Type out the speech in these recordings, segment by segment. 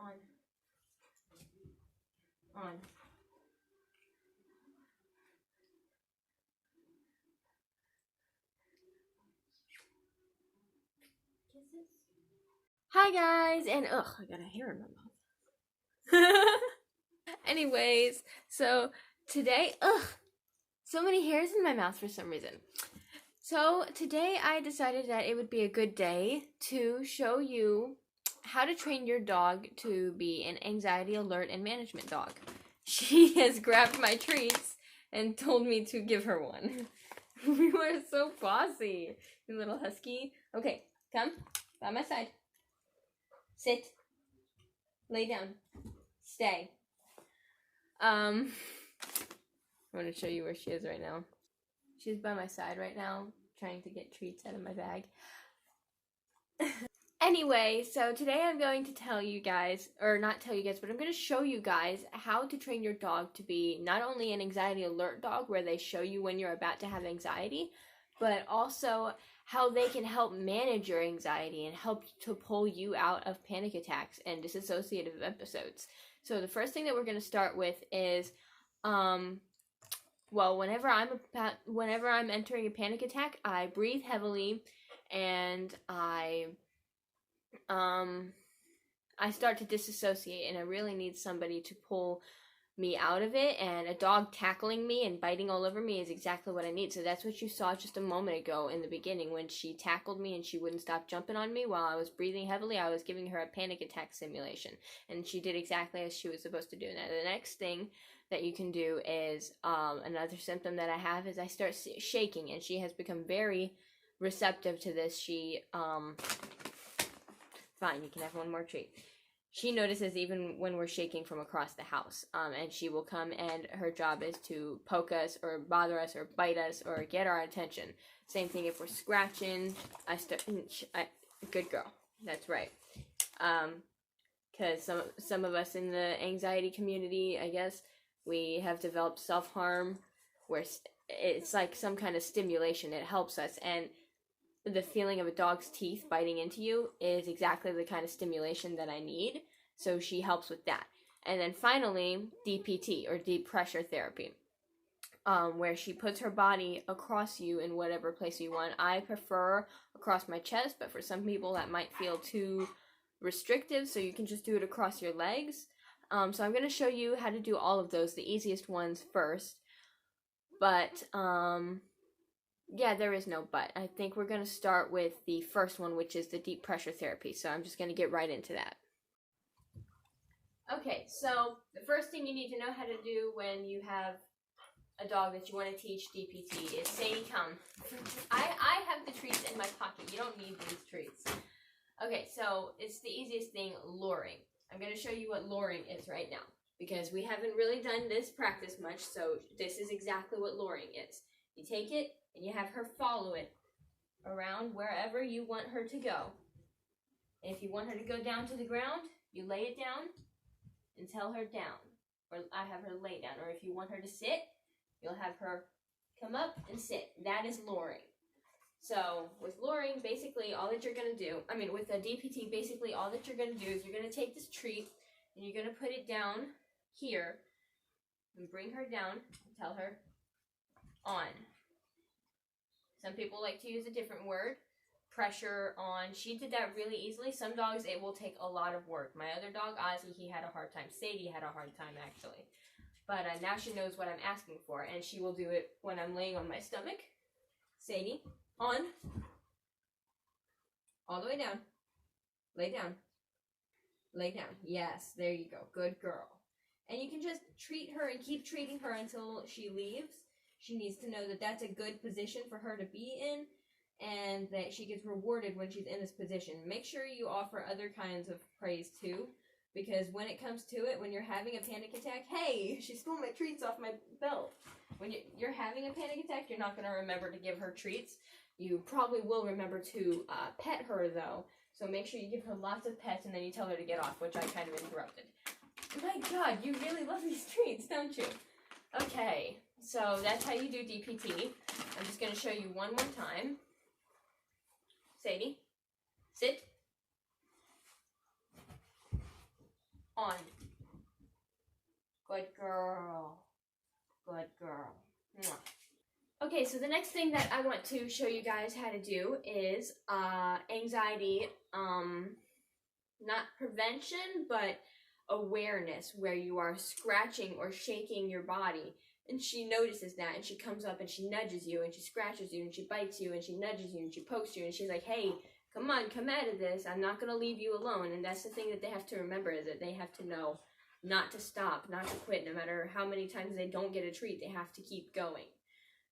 On. On. Kisses. Hi guys, and ugh, I got a hair in my mouth. Anyways, so today, so many hairs in my mouth for some reason. So today I decided that it would be a good day to show you how to train your dog to be an anxiety alert and management dog. She has grabbed my treats and told me to give her one. We were so bossy, you little husky. Okay, come by my side. Sit. Lay down. Stay. I'm going to show you where she is right now. She's by my side right now, trying to get treats out of my bag. Anyway, so today I'm going to tell you guys, or not tell you guys, but I'm going to show you guys how to train your dog to be not only an anxiety alert dog, where they show you when you're about to have anxiety, but also how they can help manage your anxiety and help to pull you out of panic attacks and dissociative episodes. So the first thing that we're going to start with is, well, whenever I'm entering a panic attack, I breathe heavily and I start to disassociate, and I really need somebody to pull me out of it, and a dog tackling me and biting all over me is exactly what I need. So that's what you saw just a moment ago in the beginning when she tackled me and she wouldn't stop jumping on me while I was breathing heavily. I was giving her a panic attack simulation, and she did exactly as she was supposed to do. Now the next thing that you can do is, another symptom that I have is I start shaking, and she has become very receptive to this. She, fine, you can have one more treat. She notices even when we're shaking from across the house, and she will come, and her job is to poke us or bother us or bite us or get our attention. Same thing if we're scratching. Good girl. That's right. Because some of us in the anxiety community, I guess, we have developed self-harm, where it's like some kind of stimulation. It helps us, and the feeling of a dog's teeth biting into you is exactly the kind of stimulation that I need, so she helps with that. And then finally, DPT, or deep pressure therapy, where she puts her body across you in whatever place you want. I prefer across my chest, but for some people that might feel too restrictive, so you can just do it across your legs. So I'm going to show you how to do all of those, the easiest ones first. But, yeah, there is no but. I think we're going to start with the first one, which is the deep pressure therapy. So I'm just going to get right into that. Okay, so the first thing you need to know how to do when you have a dog that you want to teach DPT is Sadie, come. I have the treats in my pocket. You don't need these treats. Okay, so it's the easiest thing, luring. I'm going to show you what luring is right now, because we haven't really done this practice much, so this is exactly what luring is. You take it, and you have her follow it around wherever you want her to go. And if you want her to go down to the ground, you lay it down and tell her down. Or I have her lay down. Or if you want her to sit, you'll have her come up and sit. That is luring. So with luring, basically all that you're going to do, with the DPT, basically all that you're going to do is you're going to take this treat and you're going to put it down here and bring her down and tell her on. Some people like to use a different word, pressure on. She did that really easily. Some dogs, it will take a lot of work. My other dog, Ozzy, he had a hard time. Sadie had a hard time, actually. But now she knows what I'm asking for, and she will do it when I'm laying on my stomach. Sadie, on. All the way down. Lay down. Lay down. Yes, there you go. Good girl. And you can just treat her and keep treating her until she leaves. She needs to know that that's a good position for her to be in, and that she gets rewarded when she's in this position. Make sure you offer other kinds of praise too, because when it comes to it, when you're having a panic attack, hey, she stole my treats off my belt. When you're having a panic attack, you're not going to remember to give her treats. You probably will remember to pet her, though. So make sure you give her lots of pets, and then you tell her to get off, which I kind of interrupted. My God, you really love these treats, don't you? Okay, so that's how you do DPT. I'm just going to show you one more time. Sadie, sit. On. Good girl. Good girl. Mwah. Okay, so the next thing that I want to show you guys how to do is anxiety, not prevention, but awareness, where you are scratching or shaking your body. And she notices that, and she comes up and she nudges you, and she scratches you, and she bites you, and she nudges you, and she pokes you, and she's like, hey, come on, come out of this. I'm not going to leave you alone. And that's the thing that they have to remember, is that they have to know not to stop, not to quit. No matter how many times they don't get a treat, they have to keep going.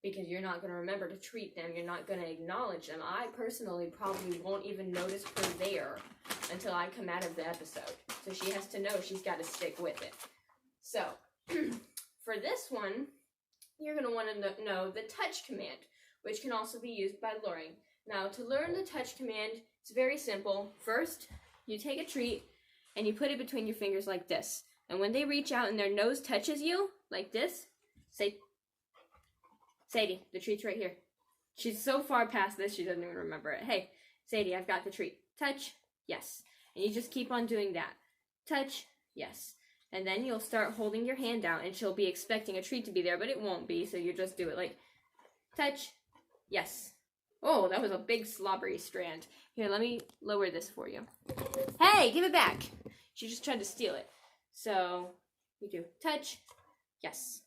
Because you're not going to remember to treat them. You're not going to acknowledge them. I personally probably won't even notice her there until I come out of the episode. So she has to know she's got to stick with it. So, for this one, you're going to want to know the touch command, which can also be used by luring. Now, to learn the touch command, it's very simple. First, you take a treat and you put it between your fingers like this. And when they reach out and their nose touches you, like this, say, Sadie, the treat's right here. She's so far past this, she doesn't even remember it. Hey, Sadie, I've got the treat. Touch, yes. And you just keep on doing that. Touch, yes. And then you'll start holding your hand out, and she'll be expecting a treat to be there, but it won't be, so you just do it like, touch, yes. Oh, that was a big slobbery strand. Here, let me lower this for you. Hey, give it back. She just tried to steal it. So, you do touch, yes.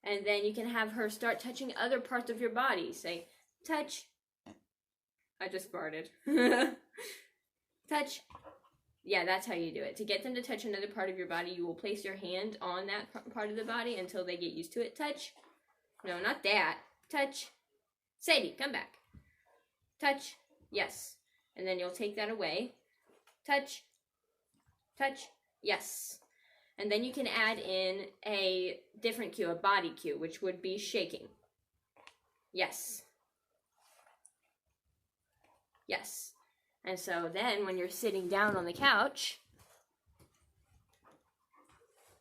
And then you can have her start touching other parts of your body. Say, touch. I just farted. Touch. Yeah, that's how you do it. To get them to touch another part of your body, you will place your hand on that part of the body until they get used to it. Touch. No, not that. Touch. Sadie, come back. Touch. Yes. And then you'll take that away. Touch. Touch. Yes. And then you can add in a different cue, a body cue, which would be shaking. Yes. Yes. And so then when you're sitting down on the couch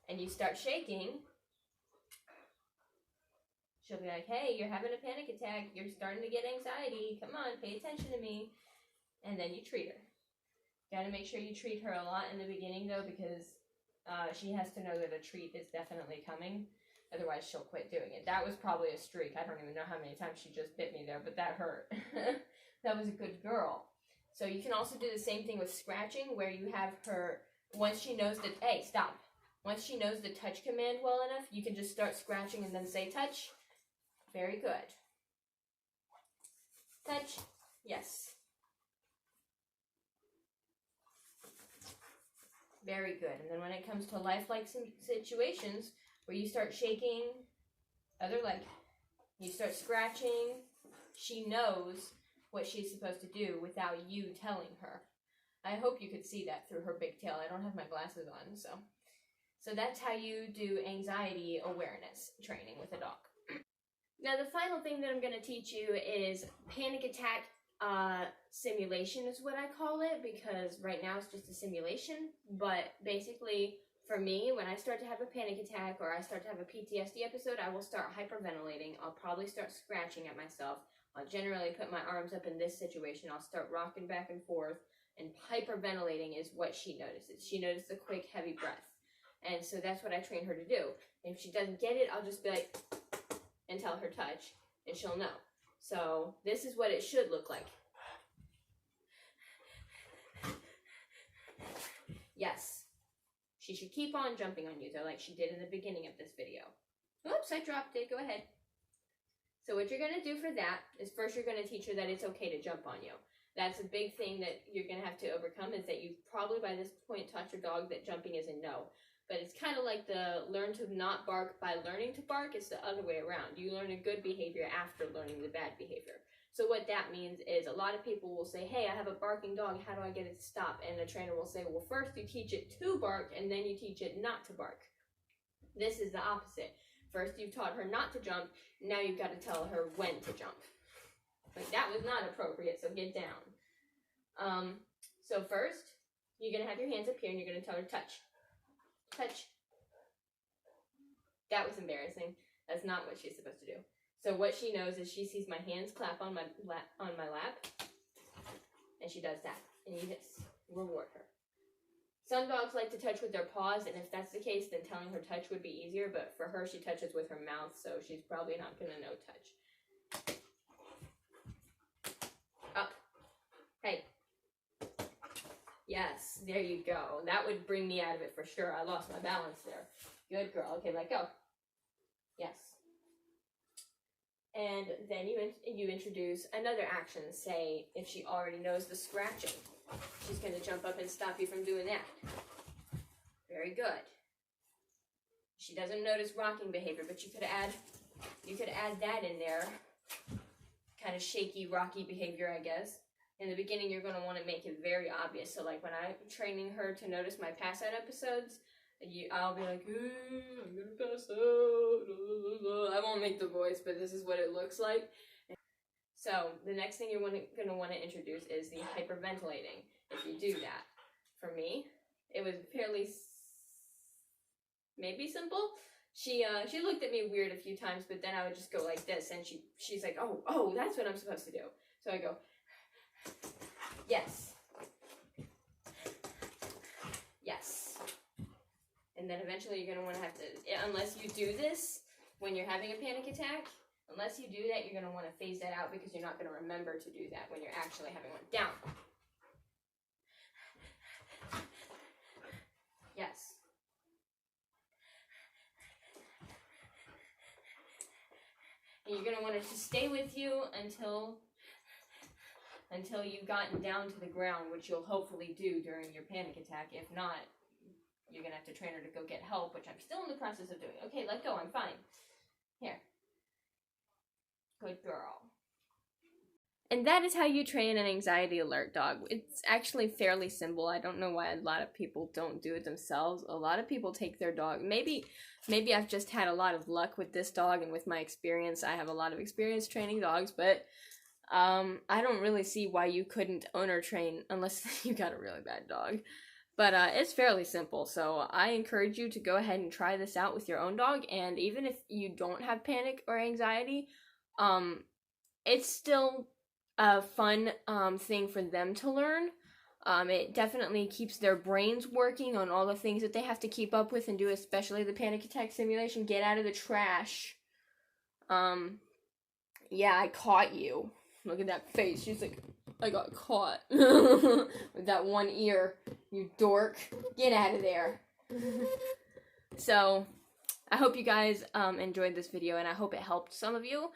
and you start shaking, she'll be like, hey, you're having a panic attack. You're starting to get anxiety. Come on, pay attention to me. And then you treat her. Got to make sure you treat her a lot in the beginning, though, because she has to know that a treat is definitely coming. Otherwise, she'll quit doing it. That was probably a streak. I don't even know how many times she just bit me there, but that hurt. That was a good girl. So you can also do the same thing with scratching, where you have her, once she knows that, hey, stop. Once she knows the touch command well enough, you can just start scratching and then say touch. Very good. Touch. Yes. Very good. And then when it comes to lifelike situations where you start shaking, other leg, you start scratching, she knows what she's supposed to do without you telling her. I hope you could see that through her big tail. I don't have my glasses on, so that's how you do anxiety awareness training with a dog. Now, the final thing that I'm going to teach you is panic attack simulation is what I call it, because right now it's just a simulation. But basically, for me, when I start to have a panic attack or I start to have a PTSD episode, I will start hyperventilating. I'll probably start scratching at myself. I'll generally put my arms up in this situation. I'll start rocking back and forth, and hyperventilating is what she notices. She notices the quick, heavy breath. And so that's what I train her to do. And if she doesn't get it, I'll just be like, and tell her touch, and she'll know. So this is what it should look like. Yes. She should keep on jumping on you, though, like she did in the beginning of this video. Oops, I dropped it. Go ahead. So what you're going to do for that is first you're going to teach her that it's okay to jump on you. That's a big thing that you're going to have to overcome, is that you've probably by this point taught your dog that jumping is a no. But it's kind of like the learn to not bark by learning to bark. It's the other way around. You learn a good behavior after learning the bad behavior. So what that means is a lot of people will say, hey, I have a barking dog. How do I get it to stop? And the trainer will say, well, first you teach it to bark, and then you teach it not to bark. This is the opposite. First you've taught her not to jump. Now you've got to tell her when to jump. Like, that was not appropriate, so get down. So first, you're going to have your hands up here, and you're going to tell her touch. Touch. That was embarrassing. That's not what she's supposed to do. So what she knows is she sees my hands clap on my lap, and she does that. And you just reward her. Some dogs like to touch with their paws, and if that's the case, then telling her touch would be easier, but for her, she touches with her mouth, so she's probably not going to know touch. Up. Hey. Yes, there you go. That would bring me out of it for sure. I lost my balance there. Good girl. Okay, let go. Yes. And then you introduce another action. Say, if she already knows the scratching, she's going to jump up and stop you from doing that. Very good. She doesn't notice rocking behavior, but you could add that in there. Kind of shaky, rocky behavior, I guess. In the beginning, you're going to want to make it very obvious. So, like, when I'm training her to notice my pass-out episodes, I'll be like, I'm going to pass out. I won't make the voice, but this is what it looks like. So, the next thing you're going to want to introduce is the hyperventilating. If you do that, for me, it was fairly maybe simple. She looked at me weird a few times, but then I would just go like this, and she's like, oh, that's what I'm supposed to do. So I go, yes. Yes. And then eventually you're going to want to have to, unless you do this when you're having a panic attack, unless you do that, you're going to want to phase that out because you're not going to remember to do that when you're actually having one. Down. Yes. And you're going to want it to stay with you until you've gotten down to the ground, which you'll hopefully do during your panic attack. If not, you're going to have to train her to go get help, which I'm still in the process of doing. Okay, let go. I'm fine. Here. Good girl. And that is how you train an anxiety alert dog. It's actually fairly simple. I don't know why a lot of people don't do it themselves. A lot of people take their dog. Maybe I've just had a lot of luck with this dog and with my experience. I have a lot of experience training dogs, but I don't really see why you couldn't owner train unless you got a really bad dog. But it's fairly simple, so I encourage you to go ahead and try this out with your own dog. And even if you don't have panic or anxiety, it's still a fun thing for them to learn. It definitely keeps their brains working on all the things that they have to keep up with and do, especially the panic attack simulation. Get out of the trash. Yeah, I caught you. Look at that face. She's like, I got caught. With that one ear. You dork. Get out of there. So, I hope you guys enjoyed this video, and I hope it helped some of you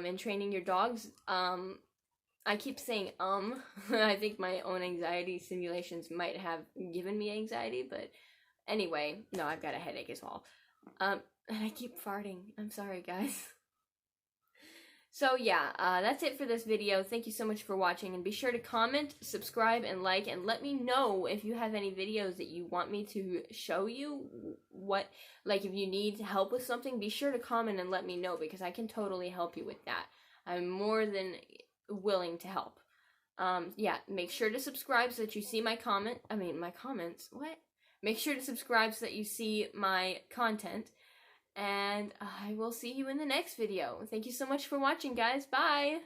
in training your dogs. I keep saying I think my own anxiety simulations might have given me anxiety, but anyway, no, I've got a headache as well. And I keep farting. I'm sorry, guys. So yeah, that's it for this video. Thank you so much for watching, and be sure to comment, subscribe, and like, and let me know if you have any videos that you want me to show you. Like if you need help with something, be sure to comment and let me know, because I can totally help you with that. I'm more than willing to help. Yeah, make sure to subscribe so that you see my comments. What? Make sure to subscribe so that you see my content. And I will see you in the next video. Thank you so much for watching, guys. Bye!